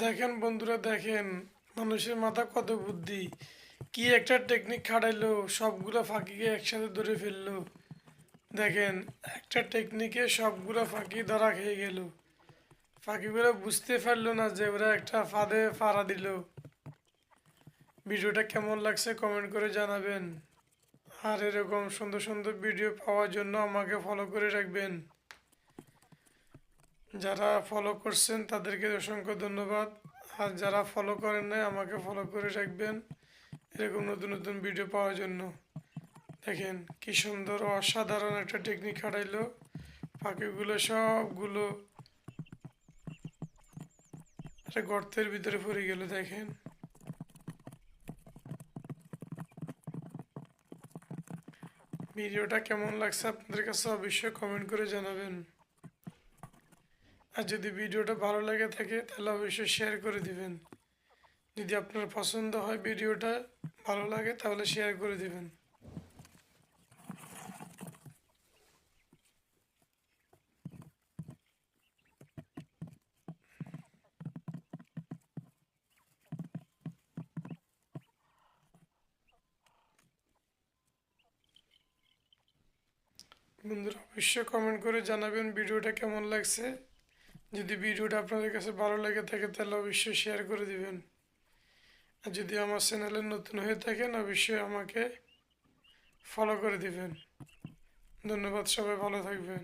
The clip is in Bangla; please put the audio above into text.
দেখেন বন্ধুরা, দেখেন মানুষের মাথা কত বুদ্ধি। কি একটা টেকনিক খাটাইলো, সবগুলো ফাঁকিকে একসাথে ধরে ফেললো। দেখেন, একটা টেকনিকে সবগুলো ফাঁকি ধরা খেয়ে গেল। ফাঁকিগুলো বুঝতে পারলো না যে ওরা একটা ফাঁদে ফাড়া দিল। ভিডিওটা কেমন লাগছে কমেন্ট করে জানাবেন। আর এরকম সুন্দর সুন্দর ভিডিও পাওয়ার জন্য আমাকে ফলো করে রাখবেন। যারা ফলো করছেন তাদেরকে অসংখ্য ধন্যবাদ। আর যারা ফলো করেন নাই আমাকে ফলো করে রাখবেন এরকম নতুন নতুন ভিডিও পাওয়ার জন্য। দেখেন কি সুন্দর ও অসাধারণ একটা টেকনিক খাটাইলো। পাখিগুলো সবগুলো একটা গর্তের ভিতরে পড়ে গেল। দেখেন ভিডিওটা কেমন লাগছে আপনাদের কাছে অবশ্যই কমেন্ট করে জানাবেন। আর যদি ভিডিওটা ভালো লাগে থাকে তাহলে অবশ্যই শেয়ার করে দিবেন। যদি আপনার পছন্দ হয় ভিডিওটা ভালো লাগে তাহলে শেয়ার করে দিবেন। বন্ধুরা অবশ্যই কমেন্ট করে জানাবেন ভিডিওটা কেমন লাগছে। যদি ভিডিওটা আপনাদের কাছে ভালো লেগে থাকে তাহলে অবশ্যই শেয়ার করে দিবেন। আর যদি আমার চ্যানেলে নতুন হয়ে থাকেন অবশ্যই আমাকে ফলো করে দিবেন। ধন্যবাদ, সবাই ভালো থাকবেন।